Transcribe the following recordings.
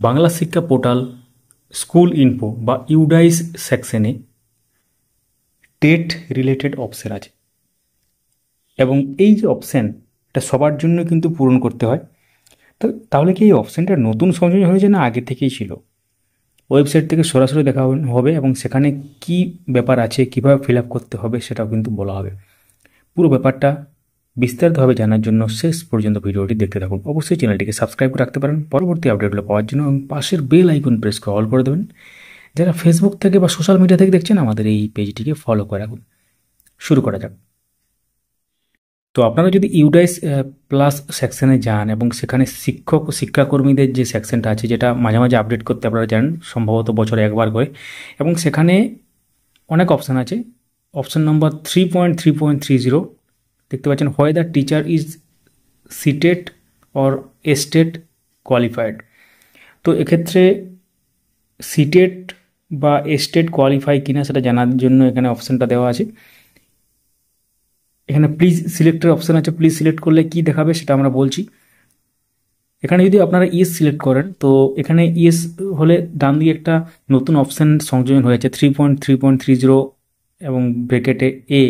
বাংলা শিক্ষা portal school info বা UDISE সেকশনে টেট রিলেটেড অপশন আছে এবং এই যে অপশান এটা সবার জন্য কিন্তু পূরণ করতে হয়। তো তাহলে কি এই অপশানটা নতুন সংযোজন হয়েছে না আগে থেকেই ছিল? ওয়েবসাইট থেকে সরাসরি দেখা হবে এবং সেখানে কি ব্যাপার আছে, কীভাবে ফিল আপ করতে হবে সেটাও কিন্তু বলা হবে। পুরো ব্যাপারটা বিস্তারিতভাবে জানার জন্য শেষ পর্যন্ত ভিডিওটি দেখতে থাকুন। অবশ্যই চ্যানেলটিকে সাবস্ক্রাইব করে রাখতে পারেন পরবর্তী আপডেটগুলো পাওয়ার জন্য এবং পাশের বেল আইকন প্রেস করে অল করে দেবেন। যারা ফেসবুক থেকে বা সোশ্যাল মিডিয়া থেকে দেখছেন আমাদের এই পেজটিকে ফলো করে রাখুন। শুরু করা যাক। তো আপনারা যদি ইউডাইস প্লাস সেকশনে যান এবং সেখানে শিক্ষক ও শিক্ষাকর্মীদের যে সেকশনটা আছে, যেটা মাঝে মাঝে আপডেট করতে আপনারা জানেন, সম্ভবত বছরে একবার করে, এবং সেখানে অনেক অপশান আছে। অপশান নম্বর 3.3.30 দেখতে পাচ্ছেন, whether the teacher is seated or estate qualified. তো এক্ষেত্রে সিটেড বা এস্টেট কোয়ালিফাই কিনা সেটা জানার জন্য এখানে অপশানটা দেওয়া আছে। এখানে প্লিজ সিলেক্টের অপশান আছে, প্লিজ সিলেক্ট করলে কি দেখাবে সেটা আমরা বলছি। এখানে যদি আপনারা ইয়েস সিলেক্ট করেন তো এখানে ইয়েস হলে ডান দিকে একটা নতুন অপশান সংযোজন হয়েছে 3.3.30 এবং ব্রেকেটে এ।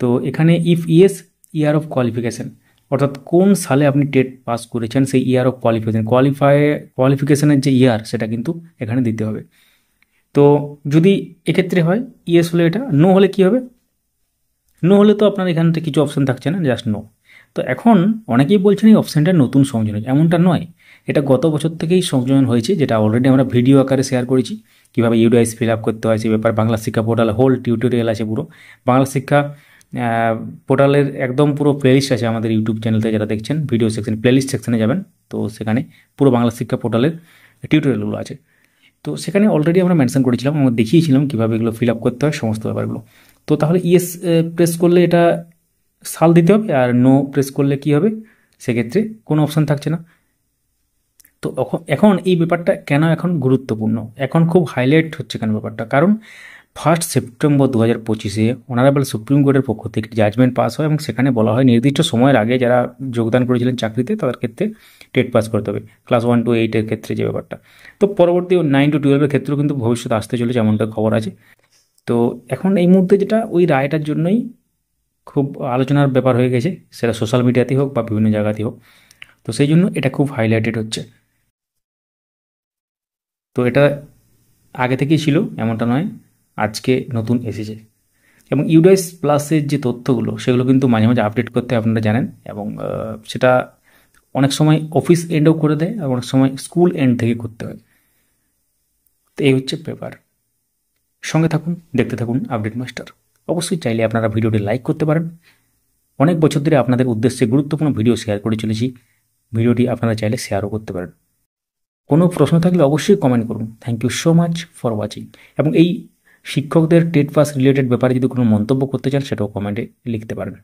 তো এখানে if yes year of qualification, অর্থাৎ কোন সালে আপনি টেট পাস করেছেন সেই ইয়ার অফ কোয়ালিফিকেশানের যে ইয়ার সেটা কিন্তু এখানে দিতে হবে। তো যদি এক্ষেত্রে হয় ইয়েস হলে এটা, নো হলে কি হবে? নো হলে তো আপনার এখান থেকে কিছু অপশান থাকছে না, জাস্ট নো। তো এখন অনেকেই বলছেন এই অপশানটা নতুন সংযোজন, এমনটা নয়, এটা গত বছর থেকেই সংযোজন হয়েছে, যেটা অলরেডি আমরা ভিডিও আকারে শেয়ার করেছি কীভাবে ইউডাইস ফিল আপ করতে হয় সেই ব্যাপার। বাংলা শিক্ষা পোর্টাল হোল টিউটোরিয়াল আছে পুরো। বাংলা শিক্ষা পোর্টালের একদম পুরো প্লেলিস্ট আছে আমাদের ইউটিউব চ্যানেলতে, যারা দেখছেন ভিডিও সেকশন প্লেলিস্ট সেকশনে যাবেন, তো সেখানে পুরো বাংলা শিক্ষা পোর্টালের টিউটোরিয়ালগুলো আছে। তো সেখানে অলরেডি আমরা মেনশন করেছিলাম, আমরা দেখিয়েছিলাম কীভাবে এগুলো ফিল আপ করতে হয় সমস্ত ব্যাপারগুলো। তো তাহলে ইয়েস প্রেস করলে এটা সাল দিতে হবে, আর নো প্রেস করলে কি হবে? সেক্ষেত্রে কোনো অপশান থাকছে না। তো এখন এই ব্যাপারটা কেন এখন গুরুত্বপূর্ণ, এখন খুব হাইলাইট হচ্ছে কেন ব্যাপারটা? কারণ 1 সেপ্টেম্বর 2025 অনারেবল সুপ্রিম কোর্টের পক্ষ থেকে জাজমেন্ট পাস হয় এবং সেখানে বলা হয় নির্দিষ্ট সময়ের আগে যারা যোগদান করেছিলেন চাকরিতে তাদের ক্ষেত্রে টেট পাস করতে হবে, ক্লাস 1 to 8 ক্ষেত্রে যে ব্যাপারটা। তো পরবর্তী 9 to 12 ক্ষেত্রেও কিন্তু ভবিষ্যতে আসতে চলেছে, এমনটা খবর আছে। তো এখন এই মুহূর্তে যেটা ওই রায়টার জন্যই খুব আলোচনার ব্যাপার হয়ে গেছে, সেটা সোশ্যাল মিডিয়াতেই হোক বা বিভিন্ন জায়গাতেই হোক। তো সেই জন্য এটা খুব হাইলাইটেড হচ্ছে। তো এটা আগে থেকেই ছিল, এমনটা নয়, আজকে নতুন এসেছে। এবং ইউডাইস প্লাসের যে তথ্যগুলো সেগুলো কিন্তু মাঝে মাঝে আপডেট করতে আপনারা জানেন, এবং সেটা অনেক সময় অফিস এন্ডও করে দেয় আর অনেক সময় স্কুল এন্ড থেকে করতে হয়। তো এই হচ্ছে ব্যাপার। সঙ্গে থাকুন, দেখতে থাকুন আপডেট মাস্টার। অবশ্যই চাইলে আপনারা ভিডিওটি লাইক করতে পারেন। অনেক বছর ধরে আপনাদের উদ্দেশ্যে গুরুত্বপূর্ণ ভিডিও শেয়ার করে চলেছি, ভিডিওটি আপনারা চাইলে শেয়ারও করতে পারেন। কোনো প্রশ্ন থাকলে অবশ্যই কমেন্ট করুন। Thank you so much for watching. এবং এই শিক্ষকদের টেট পাস রিলেটেড ব্যাপারে যদি কোনো মন্তব্য করতে চান সেটাও কমেন্টে লিখতে পারেন।